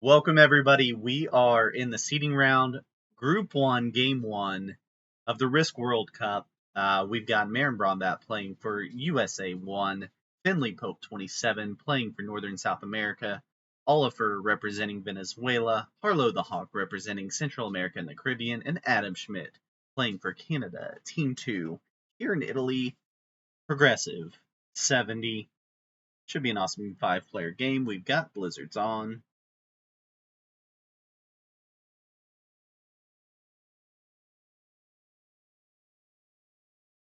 Welcome, everybody. We are in the seeding round, Group 1, Game 1 of the Risk World Cup. We've got Marin Brombat playing for USA 1, Finley Pope 27 playing for Northern South America, Oliver representing Venezuela, Harlow the Hawk representing Central America and the Caribbean, and Adam Schmidt playing for Canada. Team 2 here in Italy, Progressive 70. Should be an awesome 5-player game. We've got Blizzards on.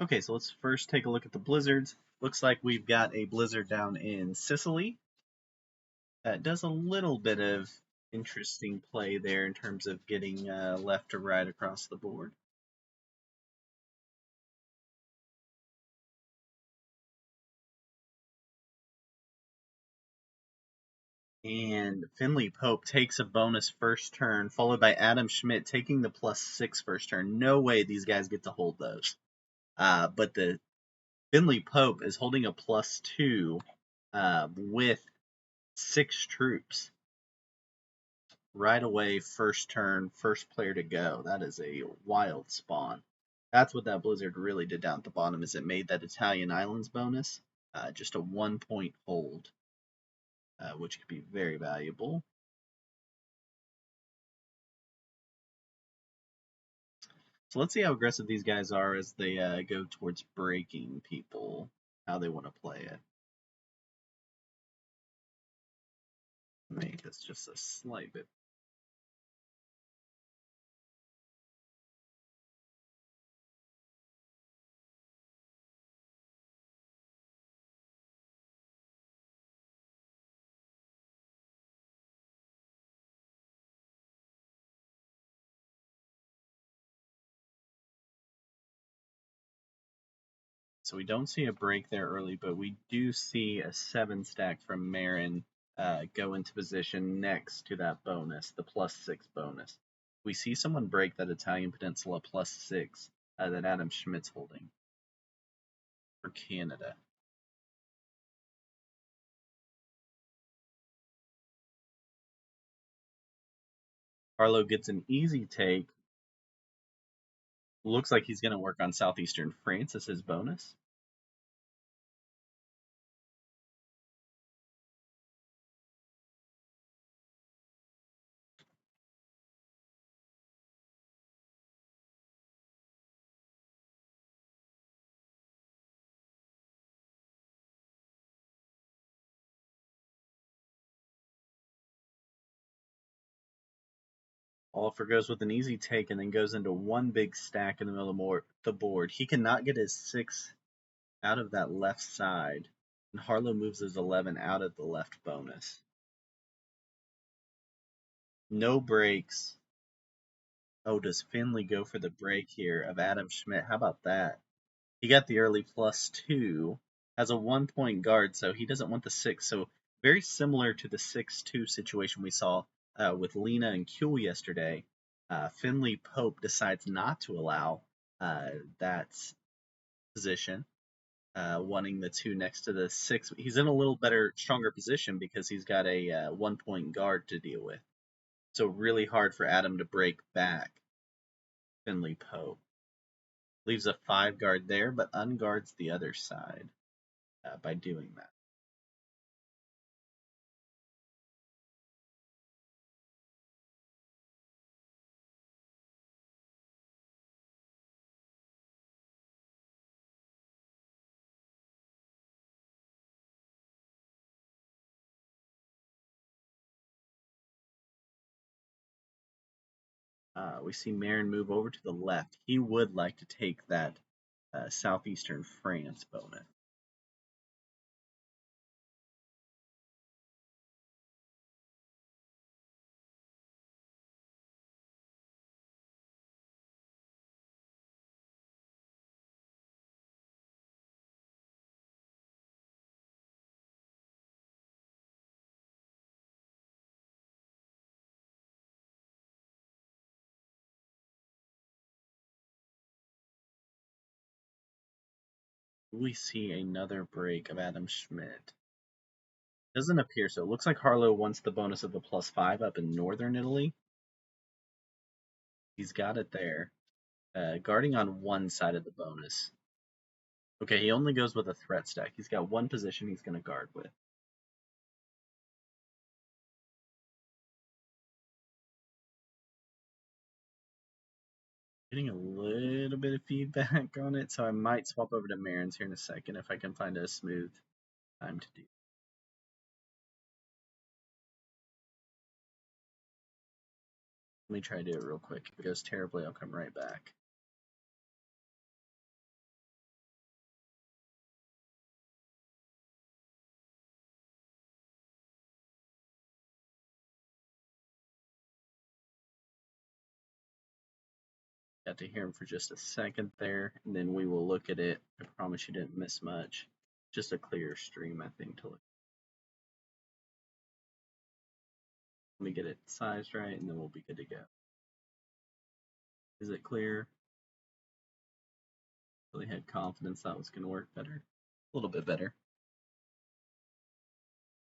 Okay, so let's first take a look at the blizzards. Looks like we've got a blizzard down in Sicily that does a little bit of interesting play there in terms of getting left to right across the board. And Finley Pope takes a bonus first turn, followed by Adam Schmidt taking the +6 first turn. No way these guys get to hold those. But the Finley Pope is holding a +2 with 6 troops. Right away, first turn, first player to go. That is a wild spawn. That's what that blizzard really did down at the bottom, is it made that Italian Islands bonus just a 1-point hold, which could be very valuable. So let's see how aggressive these guys are as they go towards breaking people, how they want to play it. Make this just a slight bit. So we don't see a break there early, but we do see a 7 stack from Marin go into position next to that bonus, the +6 bonus. We see someone break that Italian Peninsula +6 that Adam Schmidt's holding for Canada. Harlow gets an easy take. Looks like he's going to work on southeastern France as his bonus. Oliver goes with an easy take and then goes into one big stack in the middle of the board. He cannot get his 6 out of that left side, and Harlow moves his 11 out of the left bonus. No breaks. Oh, does Finley go for the break here of Adam Schmidt? How about that? He got the early +2, has a 1-point guard, so he doesn't want the 6. So very similar to the 6-2 situation we saw with Lena and Kuehl yesterday. Finley Pope decides not to allow that position, wanting the 2 next to the 6. He's in a little better, stronger position because he's got a 1-point guard to deal with. So really hard for Adam to break back Finley Pope. Leaves a 5 guard there, but unguards the other side by doing that. We see Marin move over to the left. He would like to take that southeastern France bonus. We see another break of Adam Schmidt. Doesn't appear so. It looks like Harlow wants the bonus of the +5 up in northern Italy. He's got it there. Guarding on one side of the bonus. Okay, he only goes with a threat stack. He's got one position he's going to guard with. Getting a little bit of feedback on it, so I might swap over to Marin's here in a second if I can find a smooth time to do. Let me try to do it real quick. If it goes terribly, I'll come right back. Got to hear him for just a second there, and then we will look at it. I promise you didn't miss much. Just a clear stream, I think, to look. Let me get it sized right, and then we'll be good to go. Is it clear? Really had confidence that was going to work better. A little bit better.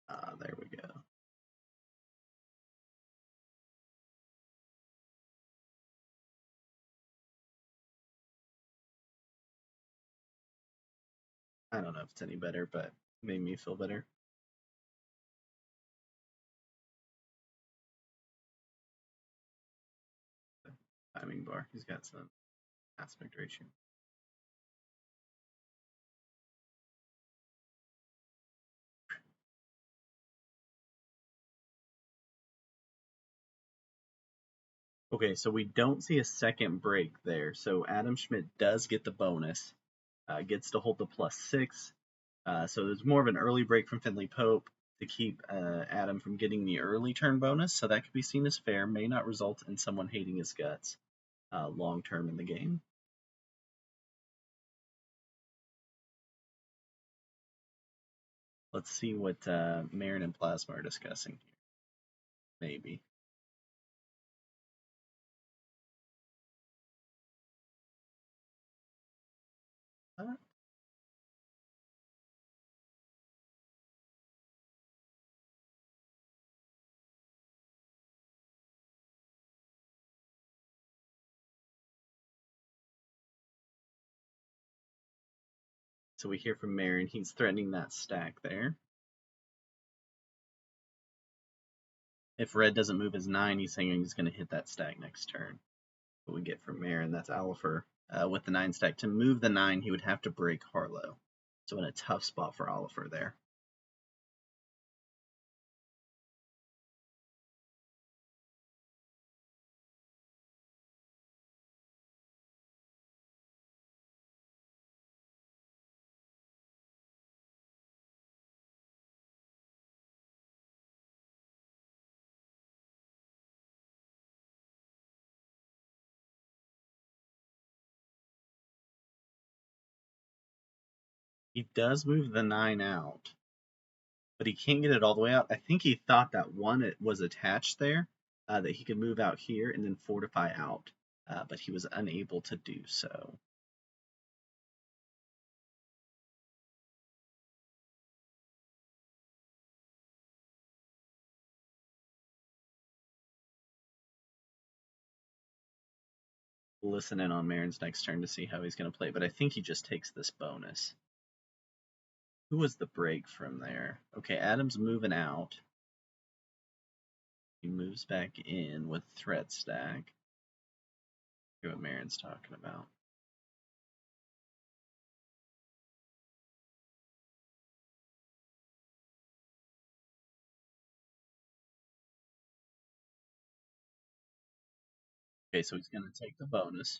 There we go. I don't know if it's any better, but it made me feel better. Timing bar. He's got some aspect ratio. Okay, so we don't see a second break there. So Adam Schmidt does get the bonus, gets to hold the +6. So there's more of an early break from Finley Pope to keep Adam from getting the early turn bonus. So that could be seen as fair, may not result in someone hating his guts long term in the game. Let's see what Marin and Plasma are discussing here. Maybe. Uh, So we hear from Marin. He's threatening that stack there. If red doesn't move his 9, he's saying he's going to hit that stack next turn. What we get from Marin, that's Oliver with the 9 stack. To move the 9, he would have to break Harlow. So in a tough spot for Oliver there. He does move the 9 out, but he can't get it all the way out. I think he thought that one it was attached there, that he could move out here and then fortify out, but he was unable to do so. Listen in on Marin's next turn to see how he's going to play, but I think he just takes this bonus. Who was the break from there? Okay, Adam's moving out. He moves back in with threat stack. Hear what Marin's talking about. Okay, so he's going to take the bonus.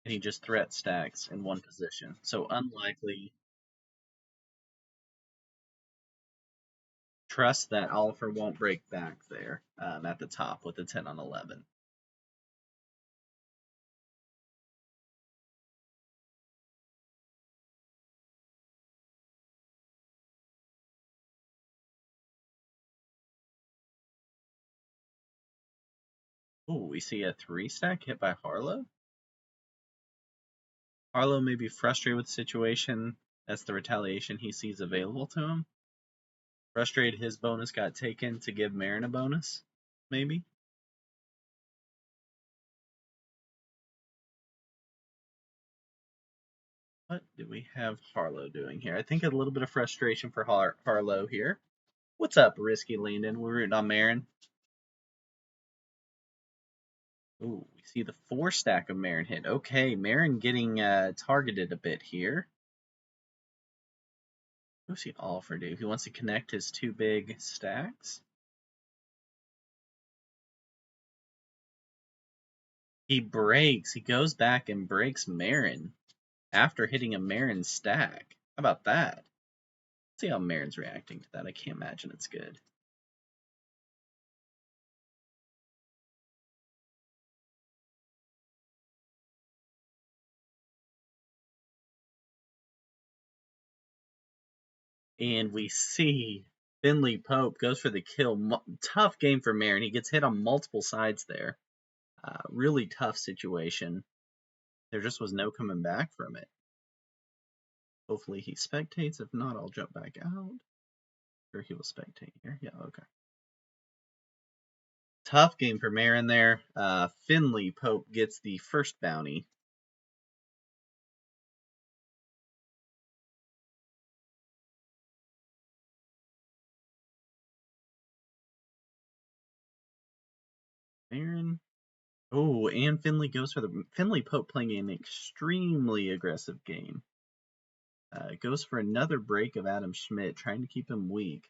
And he just threat stacks in one position. So unlikely. Trust that Oliver won't break back there at the top with the 10 on 11. Ooh, we see a 3 stack hit by Harlow. Harlow may be frustrated with the situation. That's the retaliation he sees available to him. Frustrated his bonus got taken to give Marin a bonus, maybe? What do we have Harlow doing here? I think a little bit of frustration for Harlow here. What's up, Risky Landon? We're rooting on Marin. Ooh, we see the 4 stack of Marin hit. Okay, Marin getting targeted a bit here. What's he offer do? He wants to connect his 2 big stacks. He breaks. He goes back and breaks Marin after hitting a Marin stack. How about that? Let's see how Marin's reacting to that. I can't imagine it's good. And we see Finley Pope goes for the kill. Tough game for Marin. He gets hit on multiple sides there. Really tough situation. There just was no coming back from it. Hopefully he spectates. If not, I'll jump back out. Or he will spectate here. Yeah, okay. Tough game for Marin there. Finley Pope gets the first bounty. Marin. Oh, and Finley goes for the Finley Pope playing an extremely aggressive game. Goes for another break of Adam Schmidt, trying to keep him weak.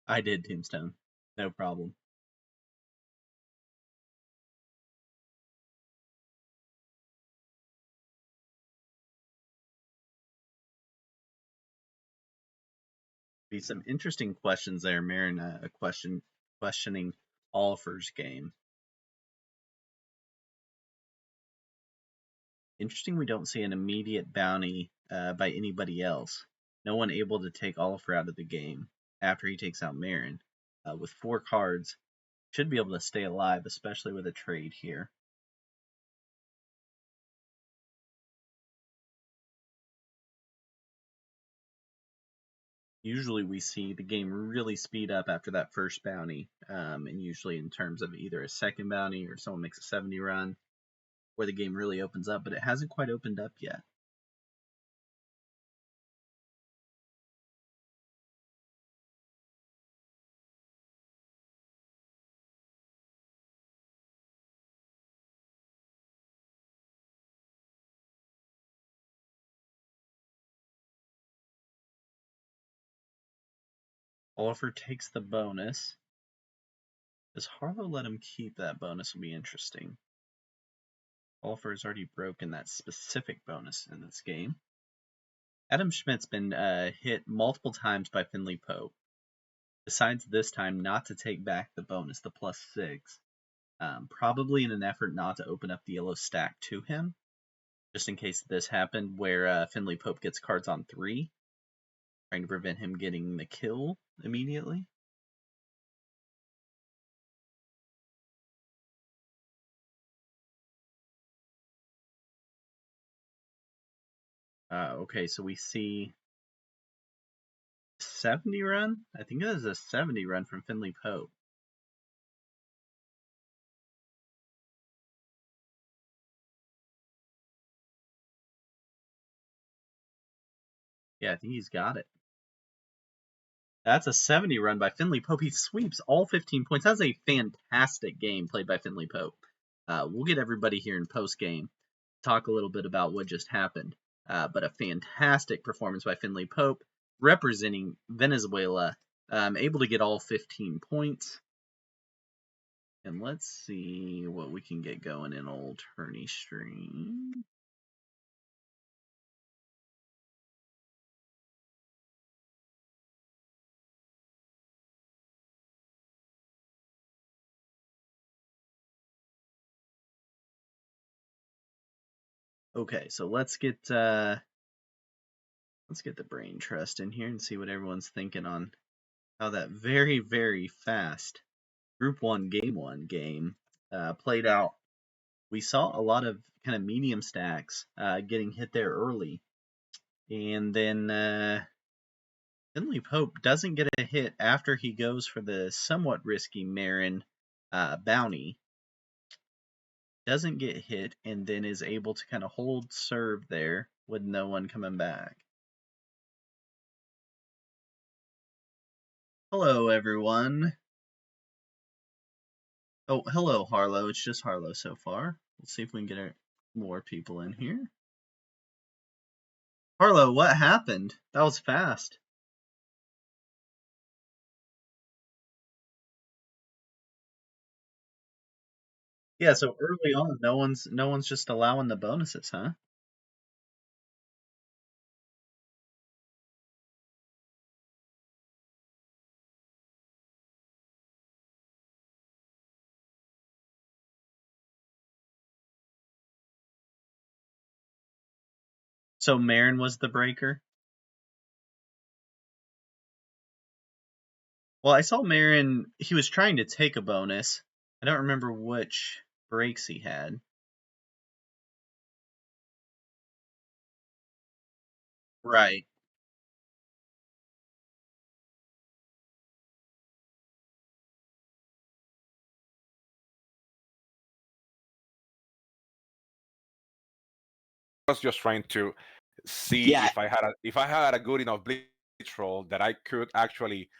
I did Tombstone. No problem. Be some interesting questions there, Marin. Questioning Oliver's game. Interesting we don't see an immediate bounty by anybody else. No one able to take Oliver out of the game after he takes out Marin. With 4 cards, should be able to stay alive, especially with a trade here. Usually we see the game really speed up after that first bounty, and usually in terms of either a second bounty or someone makes a 70 run, where the game really opens up, but it hasn't quite opened up yet. Oliver takes the bonus. Does Harlow let him keep that bonus will be interesting. Oliver has already broken that specific bonus in this game. Adam Schmidt's been hit multiple times by Finley Pope. Decides this time not to take back the bonus, the +6. Probably in an effort not to open up the yellow stack to him. Just in case this happened where Finley Pope gets cards on 3. Trying to prevent him getting the kill immediately. Okay, so we see 70 run? I think that is a 70 run from Finley Pope. Yeah, I think he's got it. That's a 70 run by Finley Pope. He sweeps all 15 points. That's a fantastic game played by Finley Pope. We'll get everybody here in post game, talk a little bit about what just happened. But a fantastic performance by Finley Pope, representing Venezuela, able to get all 15 points. And let's see what we can get going in old tourney stream. Okay, so let's get the brain trust in here and see what everyone's thinking on how that very, very fast Group 1 Game 1 game played out. We saw a lot of kind of medium stacks getting hit there early. And then Finley Pope doesn't get a hit after he goes for the somewhat risky Marin bounty. Doesn't get hit and then is able to kind of hold serve there with no one coming back. Hello, everyone. Oh, hello, Harlow. It's just Harlow so far. Let's see if we can get more people in here. Harlow, what happened? That was fast. Yeah, so early on, no one's just allowing the bonuses, huh? So Marin was the breaker. Well, I saw Marin. He was trying to take a bonus. I don't remember which breaks he had. Right. Was just trying to see Yeah. if I had a good enough blitz roll that I could actually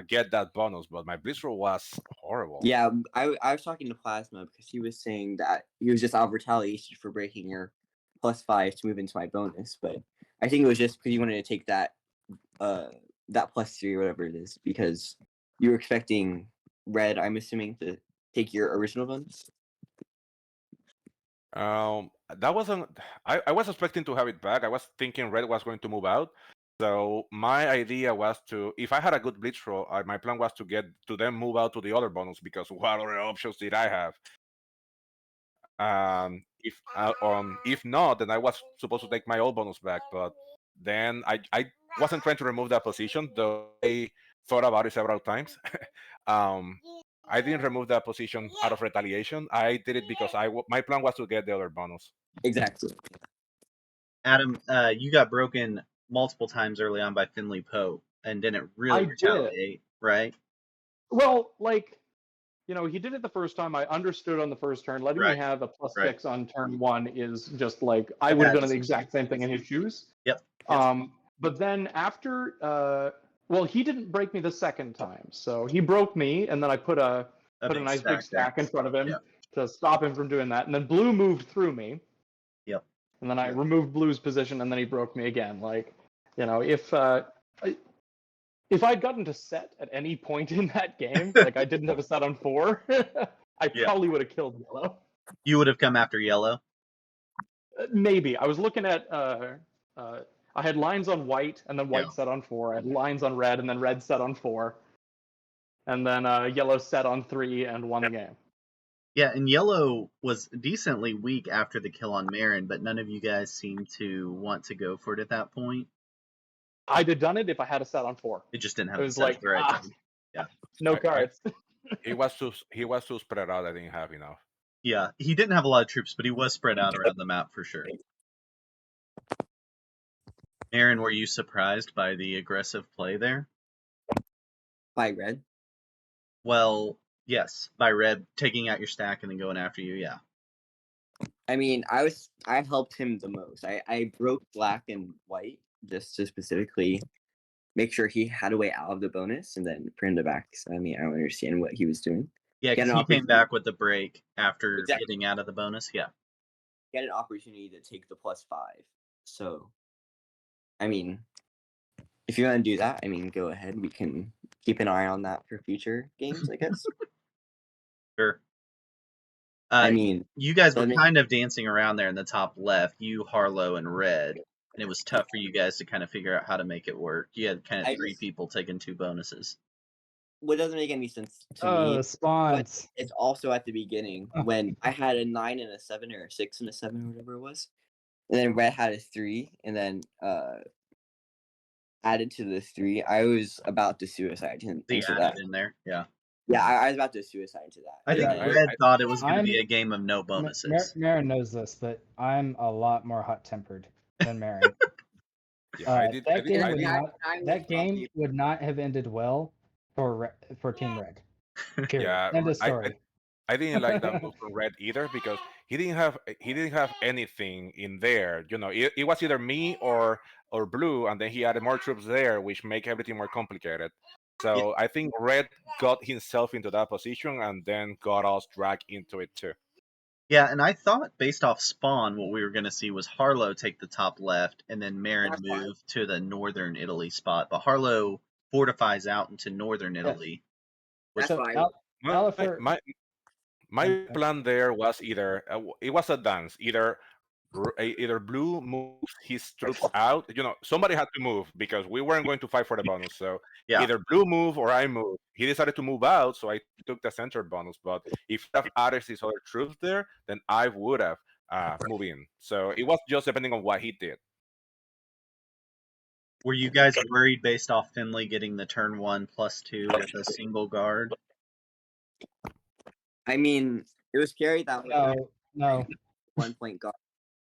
get that bonus, but my blitz roll was horrible. Yeah, I was talking to Plasma because he was saying that he was just out of retaliation for breaking your +5 to move into my bonus, but I think it was just because you wanted to take that that +3 or whatever it is because you were expecting Red, I'm assuming, to take your original bonus. That wasn't. I was expecting to have it back. I was thinking Red was going to move out. So my idea was to, if I had a good blitz roll, my plan was to get to them move out to the other bonus because what other options did I have? If not, then I was supposed to take my old bonus back. But then I wasn't trying to remove that position, though I thought about it several times. um, I didn't remove that position out of retaliation. I did it because my plan was to get the other bonus. Exactly. Adam, you got broken multiple times early on by Finley Pope and didn't really I did. retaliate, right? Well, like, he did it the first time. I understood on the first turn. Letting me Right. have a Right. +6 on turn 1 is just like I A would have bad done the decision. exact same thing in his shoes. Yep. Yep. But then after, well, he didn't break me the second time, so he broke me, and then I put a big nice big stack there. stack in front of him Yep. to stop him from doing that. And then Blue moved through me. Yep. And then I removed Blue's position, and then he broke me again. Like, if I'd gotten to set at any point in that game, like I didn't have a set on 4, I probably would have killed Yellow. You would have come after Yellow? Maybe. I was looking at, I had lines on White, and then White Yeah. set on 4. I had lines on Red, and then Red set on 4. And then Yellow set on 3 and won the game. Yeah, and Yellow was decently weak after the kill on Marin, but none of you guys seemed to want to go for it at that point. I'd have done it if I had a set on 4. It just didn't have It the was set like, at the right time. Yeah. No cards. He was too spread out. I didn't have enough. Yeah, he didn't have a lot of troops, but he was spread out around the map for sure. Aaron, were you surprised by the aggressive play there? By Red? Well, yes, by Red taking out your stack and then going after you, yeah. I mean, I helped him the most. I broke Black and White just to specifically make sure he had a way out of the bonus and then bring it back. So, I mean, I don't understand what he was doing. Yeah, because he came back with the break after getting out of the bonus, yeah. He had an opportunity to take the +5. So, I mean, if you want to do that, I mean, go ahead. We can keep an eye on that for future games, I guess. Sure. I mean, you guys were kind of dancing around there in the top left, you, Harlow, and Red, and it was tough for you guys to kind of figure out how to make it work. You had kind of three people taking 2 bonuses. What doesn't make any sense to me. Spawns. But it's also at the beginning when I had a 9 and a 7 or a 6 and a 7 or whatever it was. and then red had a 3, and then added to the 3. I was about to suicide They into added that. in there. Yeah. Yeah, I was about to suicide into that. I think Yeah, Red thought it was going to I'm be a game of no bonuses. Marin knows this, but I'm a lot more hot tempered than Marin. yeah, I did. I That did. game I would did. not. That game would not have ended well for Team Red. Period. Yeah, End of I, story. I didn't like that move from Red either because he didn't have anything in there. It was either me or Blue, and then he added more troops there, which make everything more complicated. Yeah, So I think Red got himself into that position and then got us dragged into it too. yeah, and I thought based off spawn, what we were going to see was Harlow take the top left, and then Marin That's fine. move to the northern Italy spot. But Harlow fortifies out into northern Italy. Which, That's So fine. My Alifer, my my plan there was either it was a dance, either Blue moves his troops out. Somebody had to move because we weren't going to fight for the bonus. So yeah, either Blue move or I move. He decided to move out, so I took the center bonus. But if he have added his other troops there, then I would have moved in. So it was just depending on what he did. were you guys worried based off Finley getting the turn 1 +2 with a single guard? I mean, it was scary that no, 1 point guard.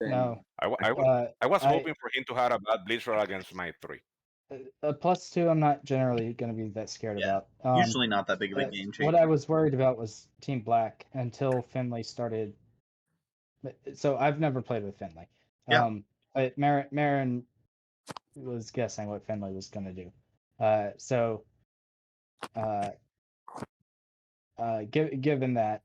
Then no. I was I hoping for him to have a bad blitz roll against my 3. a +2. I'm not generally going to be that scared Yeah, about. usually not that big of a But game what I changer. was worried about was Team Black until Finley started. So I've never played with Finley. Yeah. But Marin was guessing what Finley was going to do. So given that,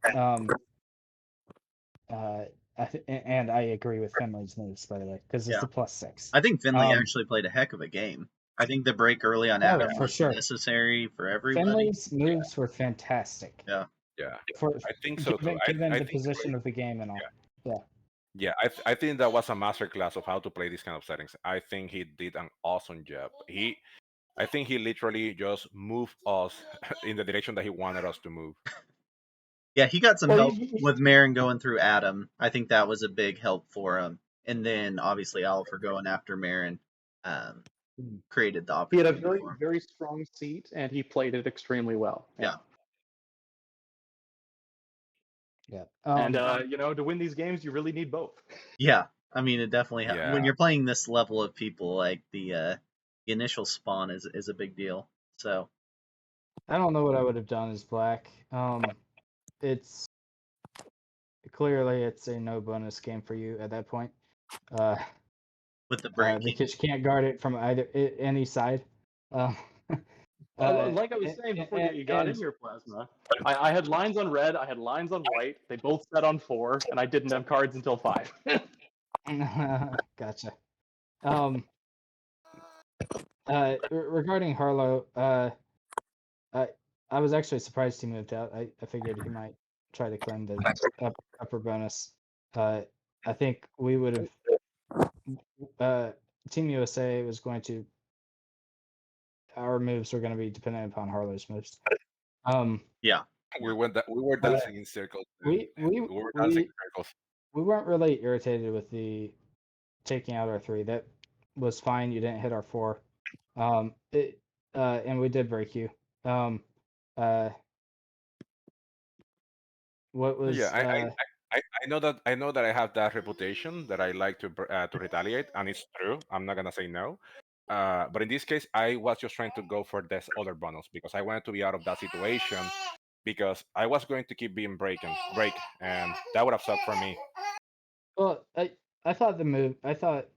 and I agree with Finley's moves, by the way, because it's Yeah. a +6. I think Finley actually played a heck of a game. I think the break early on Adam for was sure. necessary for everybody. Finley's moves were fantastic. Yeah. Yeah, For I think so too. given I the think position of the game and all. Yeah, I think that was a masterclass of how to play these kind of settings. I think he did an awesome job. I think he literally just moved us in the direction that he wanted us to move. Yeah, he got some Well, help with Marin going through Adam. I think that was a big help for him. And then obviously Oliver going after Marin created the He had opportunity a very, for him. very strong seat, and he played it extremely well. Yeah. Yeah. Um, And to win these games, you really need both. Yeah, I mean, it definitely when Yeah. you're playing this level of people, like the initial spawn is a big deal. So I don't know what I would have done as Black. It's clearly it's a no bonus game for you at that point. with the breaking, Because you can't guard it from either any side. Like I was saying before you got in your plasma, I had lines on red, I had lines on white. They both set on 4, and I didn't have cards until 5. Gotcha. Regarding Harlow, I was actually surprised he moved out. I figured he might try to claim the upper bonus. I think we would have. Team USA was going to. Our moves were going to be dependent upon Harlow's moves. yeah, We were dancing in circles. We were dancing in circles. we weren't really irritated with the taking out our 3. That was fine. You didn't hit our 4. And we did break you. What was? Yeah, I know that I have that reputation that I like to retaliate, and it's true. I'm not gonna say no. But in this case, I was just trying to go for this other bonus because I wanted to be out of that situation because I was going to keep being break, and that would have sucked for me. Well, I thought the move. I thought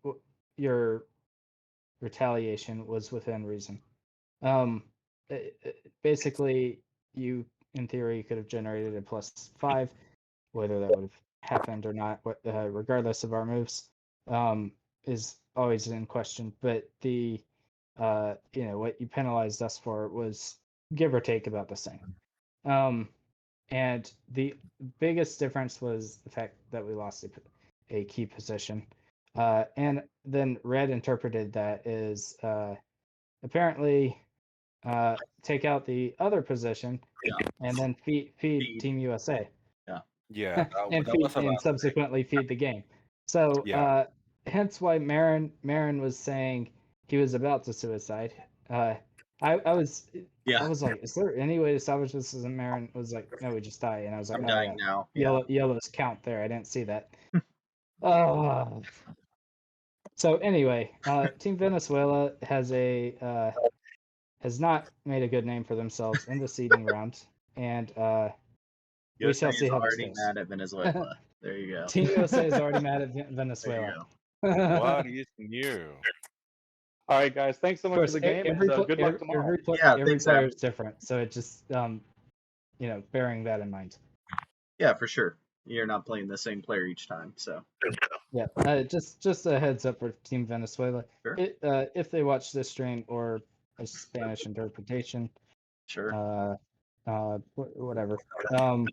your retaliation was within reason. Basically, you in theory could have generated a +5, whether that would have happened or not, regardless of our moves, is always in question. But the what you penalized us for was give or take about the same. And the biggest difference was the fact that we lost a key position. And then Red interpreted that as apparently take out the other position and then feed Team USA. Yeah. Yeah, and that was a bad subsequently feed the game. So Yeah. hence why Marin was saying he was about to suicide. I was Yeah, like, is there any way to salvage this? And Marin was like, no, we just die. And I was like, I'm oh dying yeah, now. Yeah. yellows count there. I didn't see that. So anyway, Team Venezuela has not made a good name for themselves in the seeding round, and we USA shall see is how this already goes. mad at Venezuela. There you go. Team USA is already mad at There Venezuela. you What is new? All right, guys. Thanks so Of much for course, the game, and good luck tomorrow. Yeah, every thanks, player Adam. is different, so it just bearing that in mind. Yeah, for sure. You're not playing the same player each time, so Yeah, just a heads up for Team Venezuela. sure, If they watch this stream or a Spanish interpretation, sure. whatever. I'm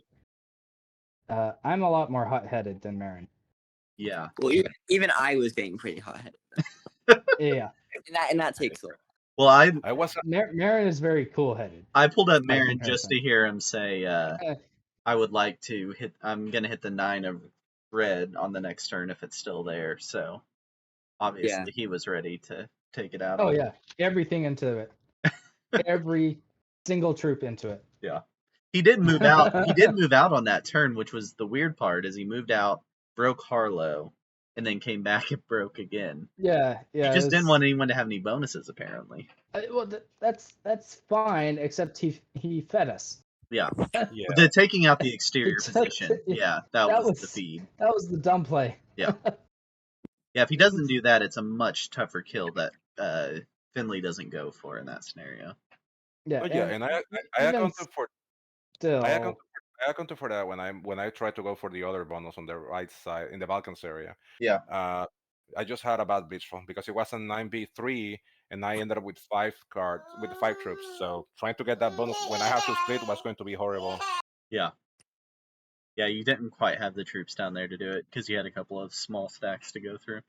a lot more hot-headed than Marin. Yeah. Well, even I was getting pretty hot-headed, Yeah, and that takes a lot. Well, I was Marin is very cool-headed. I pulled up by Marin just comparison. to hear him say, Eh, I would like to hit. I'm gonna hit the 9 of red on the next turn if it's still there. So Yeah. obviously he was ready to take it out Oh on. yeah, everything into it. Every single troop into it. Yeah. He did move out. He did move out on that turn, which was the weird part. Is he moved out, broke Harlow, and then came back and broke again. Yeah, He yeah. just didn't want anyone to have any bonuses, apparently. Well, that's fine, except he fed us. Yeah. yeah. The taking out the exterior It took- position. Yeah, that was the feed. that was the dumb play. Yeah. Yeah, if he doesn't do that, it's a much tougher kill that Finley doesn't go for in that scenario. Yeah, Oh yeah, and and I even accounted for still, I accounted for that when I tried to go for the other bonus on the right side in the Balkans area. Yeah. I just had a bad bleach from because it was a 9v3 and I ended up with 5 cards with 5 troops. So trying to get that bonus when I have to split was going to be horrible. Yeah. Yeah, you didn't quite have the troops down there to do it because you had a couple of small stacks to go through.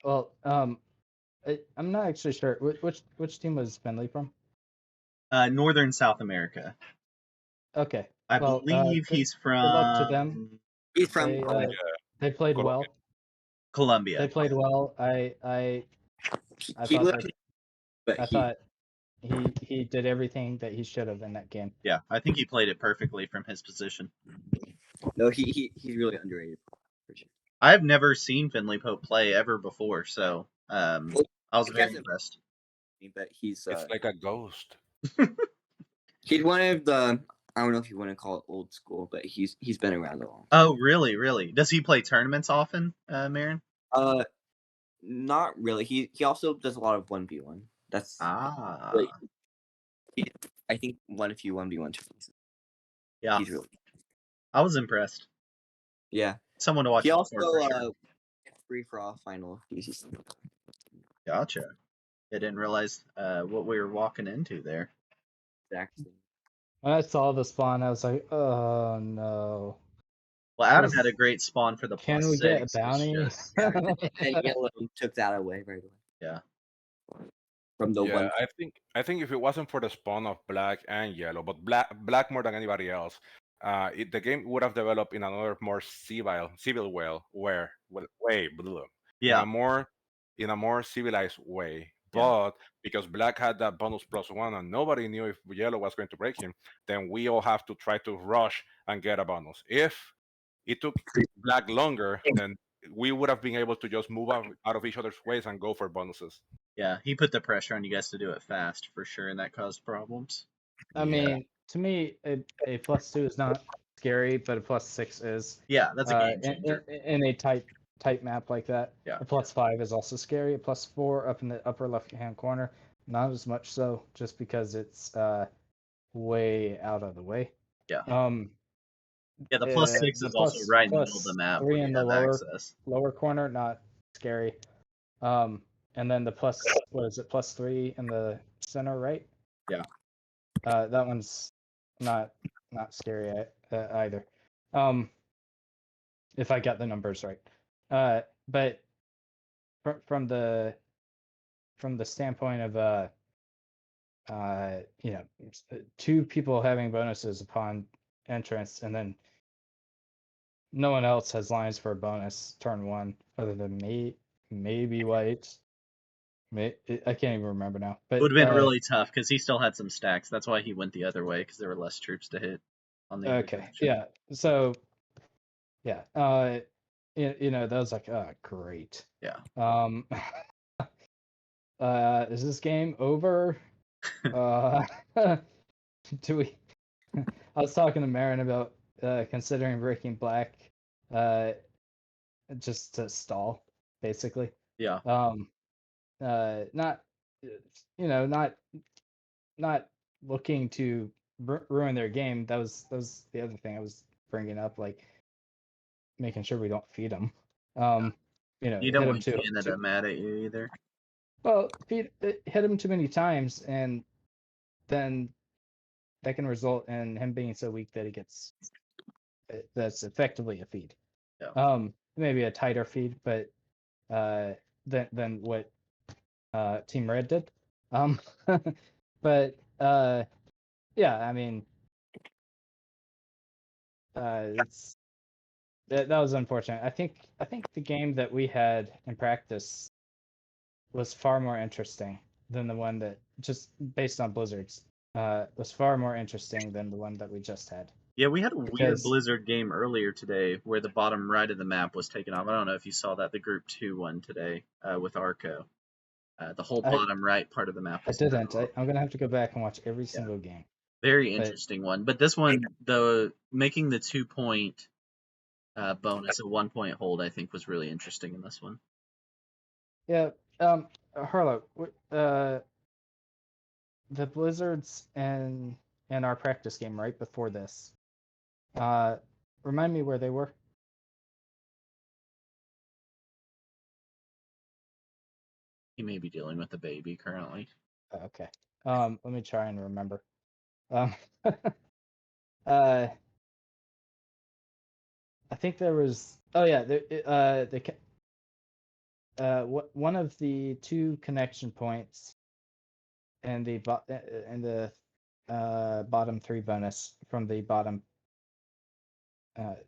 well, I'm not actually sure which team was Finley from. Northern South America. Okay, I well, believe he's good luck to them. from He's from They played Colombia. well. Colombia. They played well. I he thought lived, that but I thought he did everything that he should have in that game. Yeah, I think he played it perfectly from his position. no, he's really underrated. For sure. I've never seen Finley Pope play ever before, so I was He very hasn't- impressed. But he's It's like a ghost. he's one of the, I don't know if you want to call it old school, but he's been around a long time. Oh, really? Really? Does he play tournaments often, Marin? Not really. He also does a lot of 1v1. That's Ah, really, I think one few 1v1 tournaments. yeah. He's really, I was impressed. yeah. Someone to watch He out also for sure. free for all final UCC. Gotcha. I didn't realize what we were walking into there. Exactly. When I saw the spawn, I was like, oh no. Well, Adam Yes. had a great spawn for the Can plus we get a 6. It's bounty? just- And Yellow took that away right away. yeah. From the Yeah, one. I think if it wasn't for the spawn of black and yellow, but black more than anybody else, the game would have developed in another more civil way, Yeah. in a more civilized way. Yeah. But because black had that bonus +1 and nobody knew if yellow was going to break him, then we all have to try to rush and get a bonus. If it took black longer, then we would have been able to just move out of each other's ways and go for bonuses. Yeah. He put the pressure on you guys to do it fast for sure, and that caused problems. I mean, to me, a +2 is not scary, but a +6 is. Yeah, that's a game changer. In a tight map like that. Yeah. A +5 is also scary. A +4 up in the upper left-hand corner, not as much so, just because it's way out of the way. Yeah. Yeah, the +6 is also right in the middle of the map where +3 you in the have access. lower corner, not scary. And then the +3 in the center, right? Yeah. That one's not scary either. If I got the numbers right. But from the standpoint of two people having bonuses upon entrance, and then no one else has lines for a bonus turn one other than me. maybe white. I can't even remember now. But Would have been really tough because he still had some stacks. That's why he went the other way because there were less troops to hit on the other okay, direction. yeah. So yeah, that was like, great. Yeah. Is this game over? Do we? I was talking to Marin about considering breaking black, just to stall, basically. Yeah. Not, not looking to ruin their game. That was the other thing I was bringing up, like making sure we don't feed them. You Hit don't them want Canada mad at you either. well, hit him too many times, and then that can result in him being so weak that he gets that's effectively a feed. Yeah. Maybe a tighter feed, but than what Team Red did. But yeah, I mean, it's that was unfortunate. I think the game that we had in practice was far more interesting than the one that, just based on blizzards, was far more interesting than the one that we just had. Yeah, we had a weird Because Blizzard game earlier today where the bottom right of the map was taken off. I don't know if you saw that, the Group 2 one today with Arco. The whole I bottom right part of the map was cut didn't. off. I'm gonna have to go back and watch every Yeah, single game. very But interesting one. But this one, the making the 2-point bonus a 1-point hold, I think, was really interesting in this one. yeah, Harlow, the blizzards and our practice game right before this, remind me where they were. He may be dealing with a baby currently. Okay. Let me try and remember. Um, uh, I think there was. Oh yeah, one of the two connection points and the bottom three bonus from the bottom.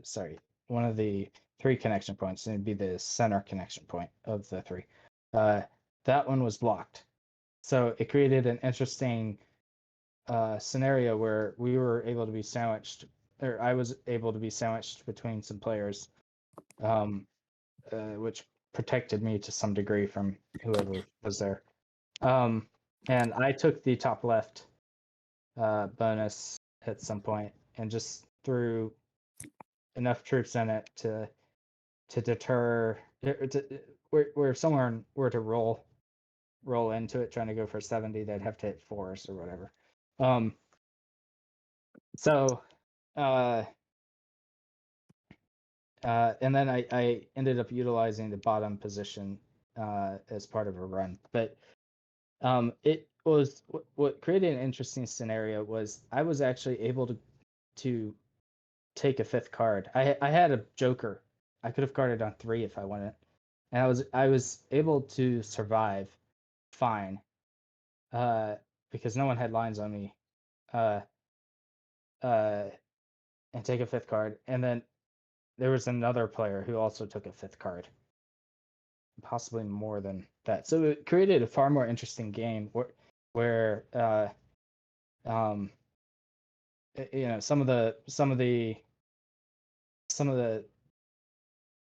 Sorry, one of the three connection points, and it'd be the center connection point of the three. That one was blocked, so it created an interesting scenario where we were able to be sandwiched, or I was able to be sandwiched between some players, which protected me to some degree from whoever was there. And I took the top left bonus at some point and just threw enough troops in it to deter, where someone were to roll into it trying to go for 70, they'd have to hit force or whatever. So and then I ended up utilizing the bottom position as part of a run. But it was what created an interesting scenario was I was actually able to take a fifth card. I had a Joker. I could have carded on 3 if I wanted, and I was able to survive fine because no one had lines on me. Uh, and take a fifth card, and then there was another player who also took a fifth card, possibly more than that. So it created a far more interesting game where um, some of the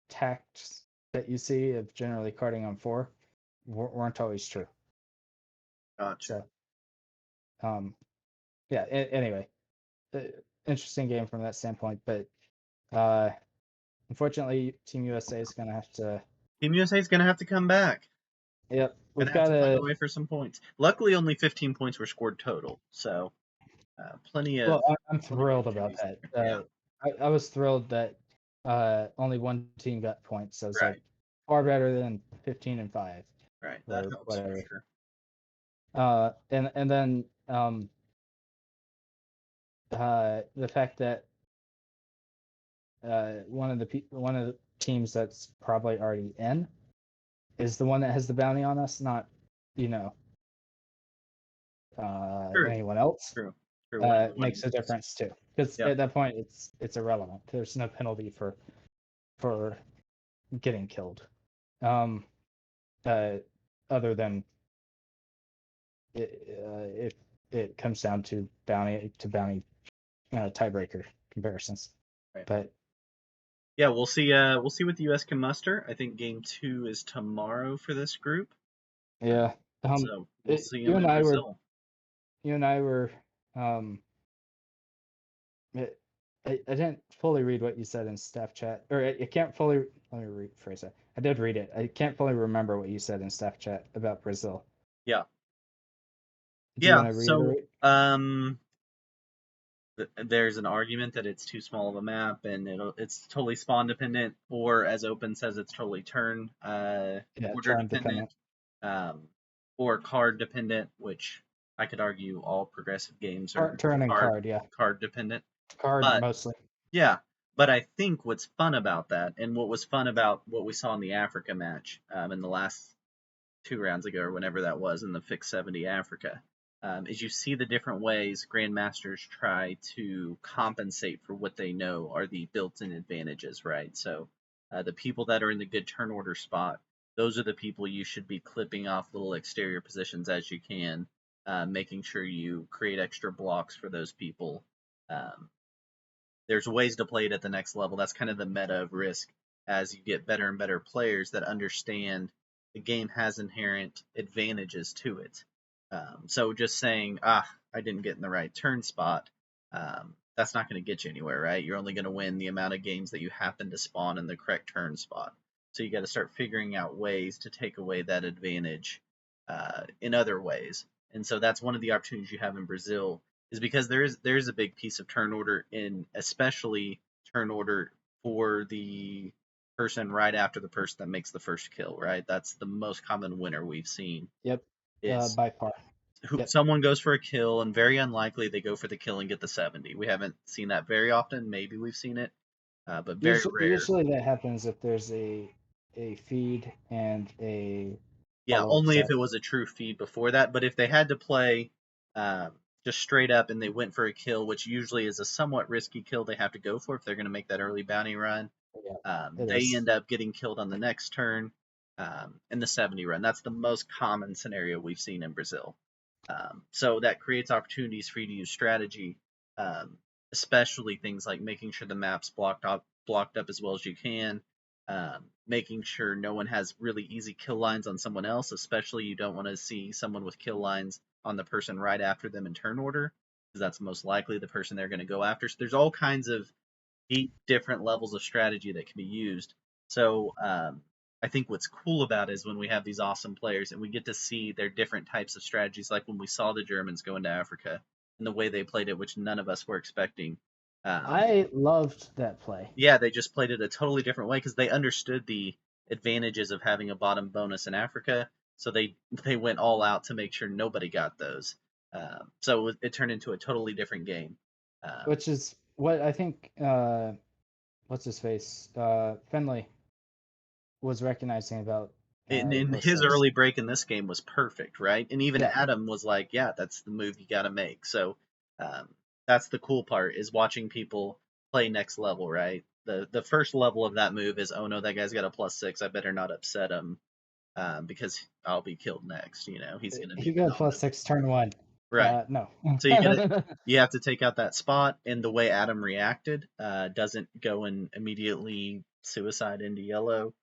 tacts that you see of generally carding on 4 weren't always true. Gotcha. So, yeah. Anyway, interesting game from that standpoint, but unfortunately, Team USA is gonna have to. Team USA is going to have to come back. Yep, Going we've to have got to find to. a way for some points. Luckily, only 15 points were scored total, so plenty of. Well, I'm plenty of thrilled about opportunities that. there. Yeah, I was thrilled that only one team got points. So it's right, like far better than 15-5 right. That or helps for whatever. sure. And then the fact that one of the teams that's probably already in is the one that has the bounty on us, not you know True, anyone else. true, true. One Makes a difference too, because Yep. at that point it's irrelevant. There's no penalty for getting killed. other than if it comes down to bounty tiebreaker comparisons. Right. But yeah, we'll see. We'll see what the U.S. can muster. I think Game 2 is tomorrow for this group. yeah, So we'll see you them and in I were Brazil. I didn't fully read what you said in staff chat, or I can't fully, let me rephrase that. I did read it. I can't fully remember what you said in staff chat about Brazil. Yeah. Do you Yeah. want to So reiterate? there's an argument that it's too small of a map and it's totally spawn dependent, or as Open says, it's totally turn order Turn dependent, or card dependent, which I could argue all progressive games are Turn and card, yeah. card dependent. Card But mostly. yeah, but I think what's fun about that, and what was fun about what we saw in the Africa match in the last 2 rounds ago, or whenever that was, in the Fix 70 Africa, is you see the different ways grandmasters try to compensate for what they know are the built-in advantages, right? So the people that are in the good turn order spot, those are the people you should be clipping off little exterior positions as you can, making sure you create extra blocks for those people. There's ways to play it at the next level. That's kind of the meta of Risk as you get better and better players that understand the game has inherent advantages to it. So just saying, I didn't get in the right turn spot, that's not going to get you anywhere, right? You're only going to win the amount of games that you happen to spawn in the correct turn spot. So you got to start figuring out ways to take away that advantage in other ways. And so that's one of the opportunities you have in Brazil, is because there's a big piece of turn order, in especially turn order for the person right after the person that makes the first kill, right? That's the most common winner we've seen, Yep. is By far. Yep. someone goes for a kill, and very unlikely they go for the kill and get the 70. We haven't seen that very often. Maybe we've seen it, but very rare. Usually that happens if there's a feed and a Yeah, follow-up only if set. it was a true feed before that. But if they had to play just straight up and they went for a kill, which usually is a somewhat risky kill they have to go for if they're going to make that early bounty run, they end up getting killed on the next turn in the 70 run. That's the most common scenario we've seen in Brazil. So that creates opportunities for you to use strategy, especially things like making sure the map's blocked up as well as you can, making sure no one has really easy kill lines on someone else. Especially, you don't want to see someone with kill lines on the person right after them in turn order, because that's most likely the person they're going to go after. So there's all kinds of different levels of strategy that can be used. So I think what's cool about it is when we have these awesome players and we get to see their different types of strategies, like when we saw the Germans go into Africa and the way they played it, which none of us were expecting. I loved that play. Yeah, they just played it a totally different way because they understood the advantages of having a bottom bonus in Africa. So they went all out to make sure nobody got those. So it turned into a totally different game. Which is what I think, what's his face? Finley was recognizing about In plus his 6. early break in this game was perfect, right? And even Yeah. Adam was like, "Yeah, that's the move you got to make." So that's the cool part, is watching people play next level, right? The first level of that move is, oh no, that guy's got a +6. I better not upset him because I'll be killed next. You know, he's gonna He be got gone. +6 turn 1. Right. No. So you have to take out that spot, and the way Adam reacted doesn't go and immediately suicide into yellow,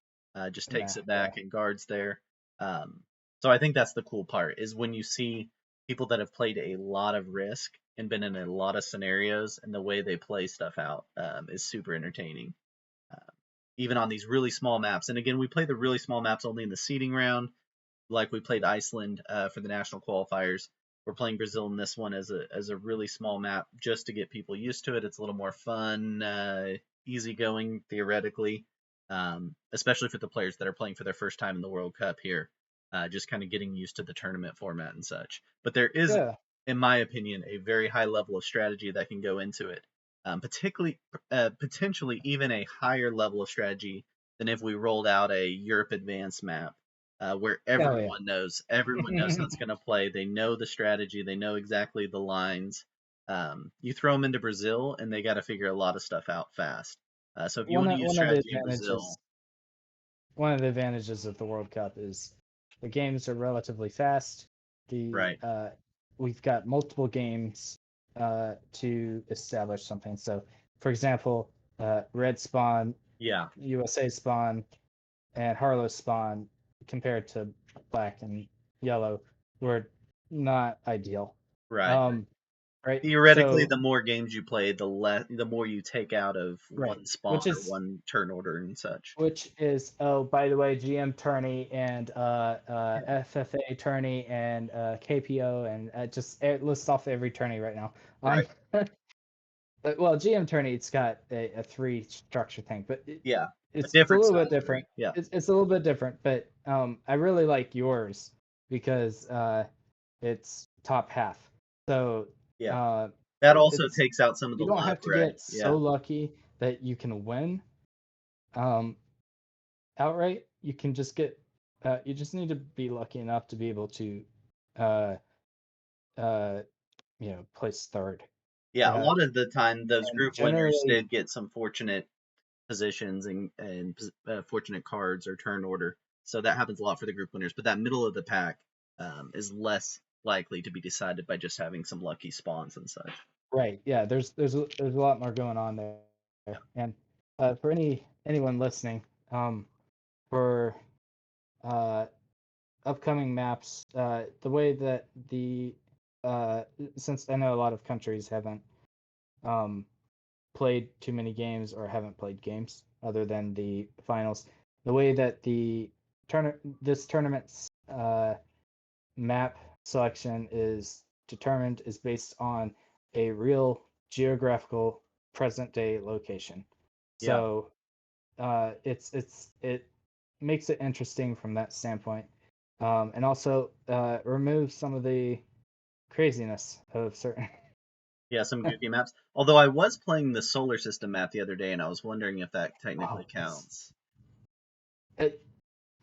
just takes it back and guards there. So I think that's the cool part, is when you see people that have played a lot of Risk and been in a lot of scenarios, and the way they play stuff out is super entertaining. Even on these really small maps, and again, we play the really small maps only in the seeding round, like we played Iceland for the national qualifiers. We're playing Brazil in this one as a really small map, just to get people used to it. It's a little more fun, easygoing theoretically, especially for the players that are playing for their first time in the World Cup here, just kind of getting used to the tournament format and such. But there is, in my opinion, a very high level of strategy that can go into it, potentially even a higher level of strategy than if we rolled out a Europe Advanced map, where everyone knows how it's going to play. They know the strategy. They know exactly the lines. You throw them into Brazil, and they got to figure a lot of stuff out fast. So if you want to use strategy in Brazil, one of the advantages of the World Cup is the games are relatively fast. Right. We've got multiple games to establish something. So, for example, red spawn, Yeah. USA spawn, and Harlow spawn compared to black and yellow were not ideal. Right. Right. Theoretically, So, the more games you play, the more you take out of right, one spawn which or is one turn order and such. oh, by the way, GM tourney and FFA tourney and KPO and just it lists off every tourney right now. Right. Well, GM tourney, it's got a three structure thing, but Yeah. it's a different little bit style. different. Yeah. It's a little bit different, but I really like yours because it's top half. So Yeah. That also it's takes out some of the you don't luck, have to right? get Yeah. so lucky that you can win outright. You can just get you just need to be lucky enough to be able to uh place third. Yeah. A lot of the time, those And group winners generally, did get some fortunate positions and fortunate cards or turn order. So that happens a lot for the group winners. But that middle of the pack is less likely to be decided by just having some lucky spawns and such. right, yeah, there's a lot more going on there. And for anyone listening, for uh, upcoming maps, the way that the since I know a lot of countries haven't um, played too many games or haven't played games other than the finals, the way that this tournament's map selection is determined is based on a real geographical present day location. Yeah. So it makes it interesting from that standpoint, and also removes some of the craziness of certain. Yeah, some goofy maps. Although I was playing the solar system map the other day, and I was wondering if that technically Oh, counts.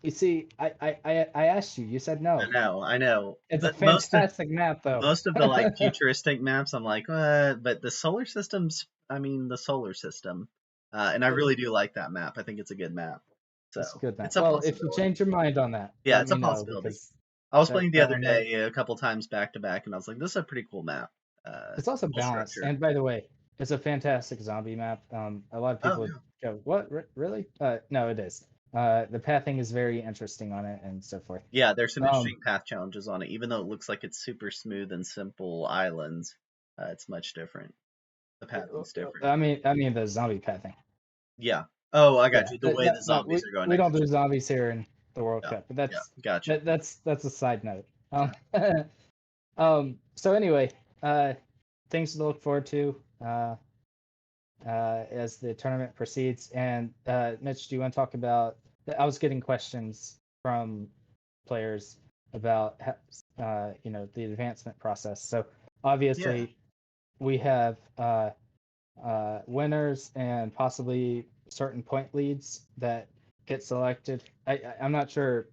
you see, I asked you. You said no. I know. It's a But most of fantastic map, though. most of the like futuristic maps, I'm like, but the solar system's, I mean, the solar system, and I really do like that map. I think it's a good map. So It's a good map. it's a Well, if you possibility. change your mind on that, Yeah, let it's a me know possibility. because I was playing the that other one might. day a couple times back to back, and I was like, this is a pretty cool map. It's also Cool balanced. structure. And by the way, it's a fantastic zombie map. A lot of Oh people would yeah. go, "What? Really?" No, it is. The pathing is very interesting on it and so forth. Yeah, there's some Um, interesting path challenges on it. Even though it looks like it's super smooth and simple islands, it's much different. The pathing's different. I mean the zombie pathing. Yeah. Oh, I got Yeah. you. The way the No, zombies are going, we I don't got do you. zombies here in the World Yeah. Cup, but Yeah. Gotcha. that's a side note. So anyway, things to look forward to as the tournament proceeds. And Mitch, do you want to talk about? I was getting questions from players about the advancement process. So Yeah. obviously we have winners and possibly certain point leads that get selected. I'm not sure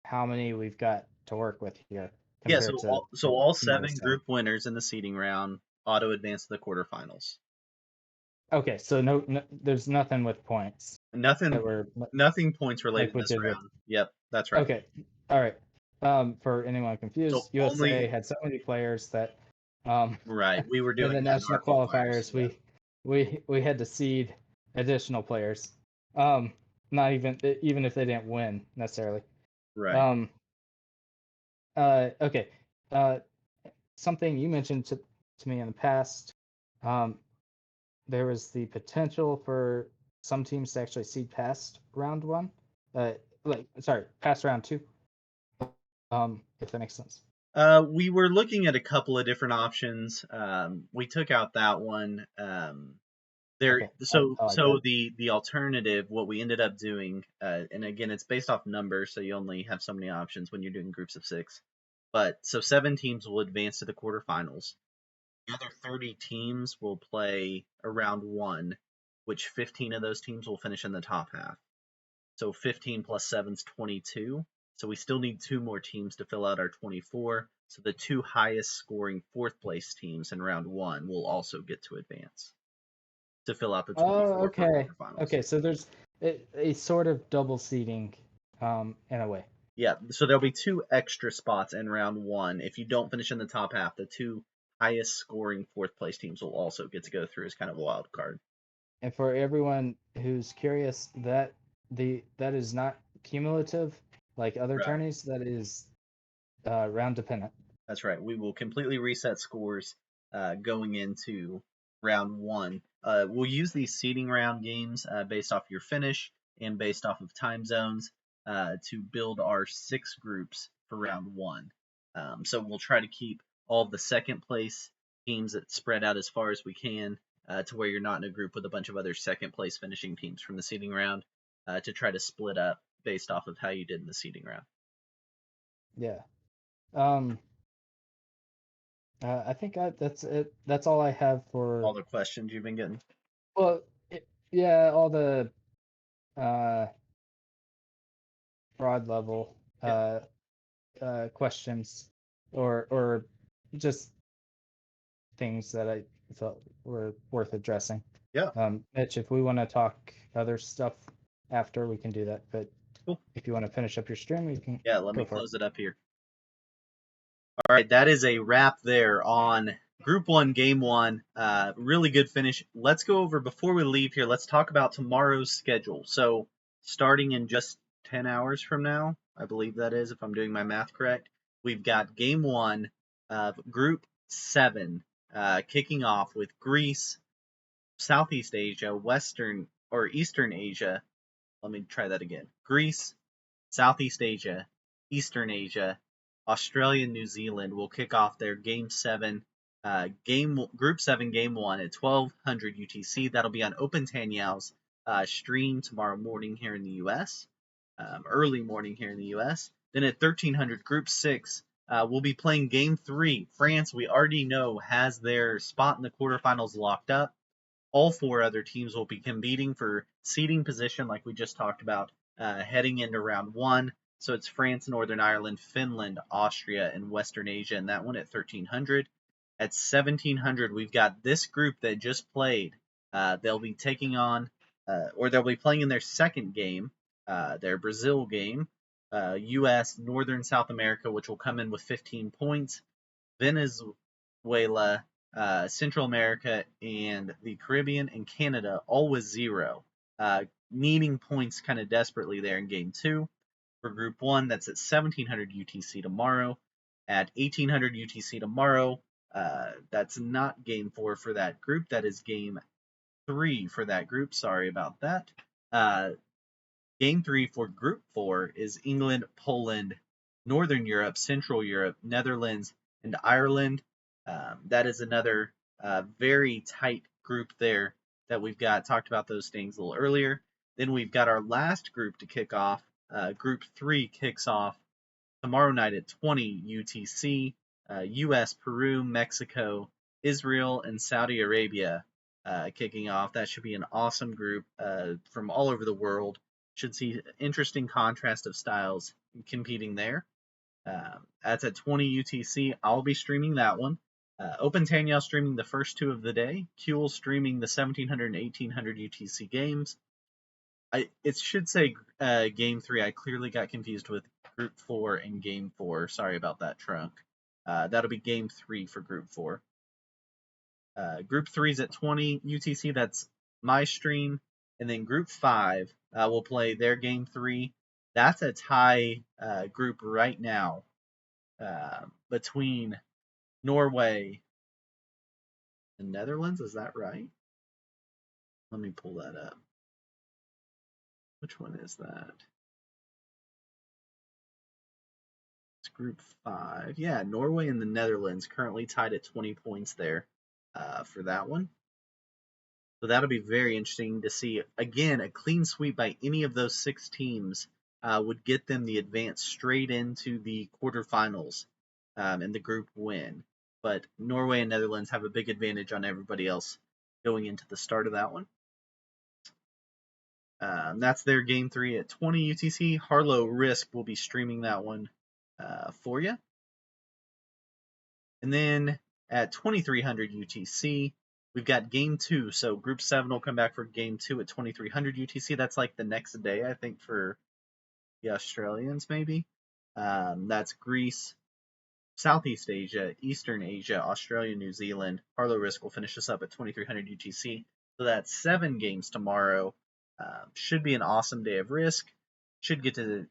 how many we've got to work with here Yeah. So compared to all you were seven saying. group winners in the seeding round auto advance to the quarterfinals. Okay, so no, there's nothing with points that Nothing. were Nothing points related like in we this did with. round. Yep. That's right. Okay, all right. For anyone So confused, USA only had so many players that um, right. We were in doing the that in national our qualifiers. qualifiers, Yeah. we had to seed additional players. Um, Not even if they didn't win necessarily. Right. Um, okay. Uh, Something you mentioned to me in the past. Um, there was the potential for some teams to actually seed past round one. Past round two. If that makes sense. We were looking at a couple of different options. We took out that one. There, Okay, I like so that. the alternative, what we ended up doing, and again, it's based off numbers, so you only have so many options when you're doing groups of 6. But so 7 teams will advance to the quarterfinals. The other 30 teams will play around one, which 15 of those teams will finish in the top half. So 15 plus 7 is 22. So we still need 2 more teams to fill out our 24. So the 2 highest scoring 4th place teams in round 1 will also get to advance to fill out the Oh, 24 for okay. quarterfinals. Okay, so there's a sort of double seeding, in a way. Yeah, so there'll be 2 extra spots in round 1. If you don't finish in the top half, the 2 highest scoring 4th place teams will also get to go through as kind of a wild card. And for everyone who's curious, that is not cumulative like other Right. tourneys. That is round dependent. That's right. We will completely reset scores going into round 1. We'll use these seeding round games based off your finish and based off of time zones to build our 6 groups for round 1. So we'll try to keep all of the second place teams that spread out as far as we can to where you're not in a group with a bunch of other second place finishing teams from the seeding round to try to split up based off of how you did in the seeding round. Yeah. I think that's it. That's all I have for. All the questions you've been getting. Well, yeah, all the broad level questions or just things that I felt were worth addressing. Yeah. Mitch, if we want to talk other stuff after, we can do that. But Cool. if you want to finish up your stream, we can. Yeah, let me go for it. close it up here. All right, that is a wrap there on Group 1, Game 1. Really good finish. Let's go over, before we leave here, let's talk about tomorrow's schedule. So, starting in just 10 hours from now, I believe that is, if I'm doing my math correct, we've got Game 1 of Group 7 kicking off with Greece, Southeast Asia, Eastern Asia. Let me try that again. Greece, Southeast Asia, Eastern Asia, Australia, and New Zealand will kick off their Group 7 Game 1 at 1200 UTC. That'll be on Open Tanyel's stream tomorrow morning here in the U.S., early morning here in the U.S. Then at 1300 Group 6, we'll be playing Game 3. France, we already know, has their spot in the quarterfinals locked up. All 4 other teams will be competing for seeding position, like we just talked about, heading into round 1. So it's France, Northern Ireland, Finland, Austria, and Western Asia, and that one at 1300. At 1700, we've got this group that just played. They'll be taking on, or they'll be playing in their second game, their Brazil game, U.S., Northern South America, which will come in with 15 points. Venezuela, Central America, and the Caribbean and Canada, all with 0, needing points kind of desperately there in Game 2. For Group 1, that's at 1700 UTC tomorrow. At 1800 UTC tomorrow, that's not Game 4 for that group. That is Game 3 for that group. Sorry about that. Game 3 for Group 4 is England, Poland, Northern Europe, Central Europe, Netherlands, and Ireland. That is another very tight group there that we've got. Talked about those things a little earlier. Then we've got our last group to kick off. Group 3 kicks off tomorrow night at 20 UTC. US, Peru, Mexico, Israel, and Saudi Arabia kicking off. That should be an awesome group from all over the world. Should see interesting contrast of styles competing there. That's at 20 UTC. I'll be streaming that one. Open Tanyel streaming the first 2 of the day. Kuehl streaming the 1700 and 1800 UTC games. It should say Game 3. I clearly got confused with Group 4 and Game 4. Sorry about that, Trunk. That'll be Game 3 for Group 4. Group 3 is at 20 UTC. That's my stream. And then Group 5 will play their Game 3. That's a tie group right now between Norway and Netherlands. Is that right? Let me pull that up. Which one is that? It's Group 5. Yeah, Norway and the Netherlands currently tied at 20 points there for that one. So that'll be very interesting to see. Again, a clean sweep by any of those 6 teams would get them the advance straight into the quarterfinals and the group win. But Norway and Netherlands have a big advantage on everybody else going into the start of that one. That's their Game 3 at 20 UTC. Harlow Risk will be streaming that one for you. And then at 2300 UTC, we've got Game 2. So Group 7 will come back for Game 2 at 2300 UTC. That's like the next day, I think, for the Australians, maybe. That's Greece, Southeast Asia, Eastern Asia, Australia, New Zealand. Harlow Risk will finish us up at 2300 UTC. So that's 7 games tomorrow. Should be an awesome day of Risk. Should get to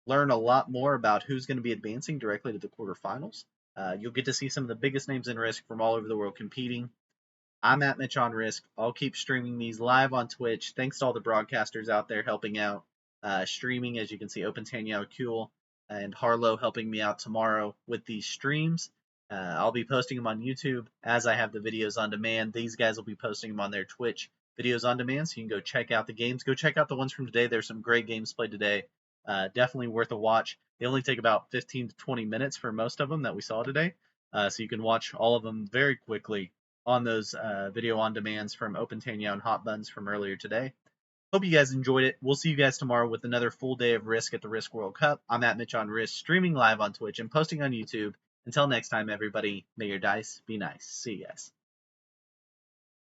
learn a lot more about who's going to be advancing directly to the quarterfinals. You'll get to see some of the biggest names in Risk from all over the world competing. I'm at Mitch on Risk. I'll keep streaming these live on Twitch. Thanks to all the broadcasters out there helping out, streaming. As you can see, Open Tanyao Kuhl and Harlow helping me out tomorrow with these streams. I'll be posting them on YouTube as I have the videos on demand. These guys will be posting them on their Twitch videos on demand, so you can go check out the games. Go check out the ones from today. There's some great games played today. Definitely worth a watch. They only take about 15 to 20 minutes for most of them that we saw today, so you can watch all of them very quickly on those video on demands from Open Tanyao and Hot Buns from earlier today. Hope you guys enjoyed it. We'll see you guys tomorrow with another full day of Risk at the Risk World Cup. I'm at Mitch on Risk, streaming live on Twitch and posting on YouTube. Until next time, everybody, may your dice be nice. See you guys.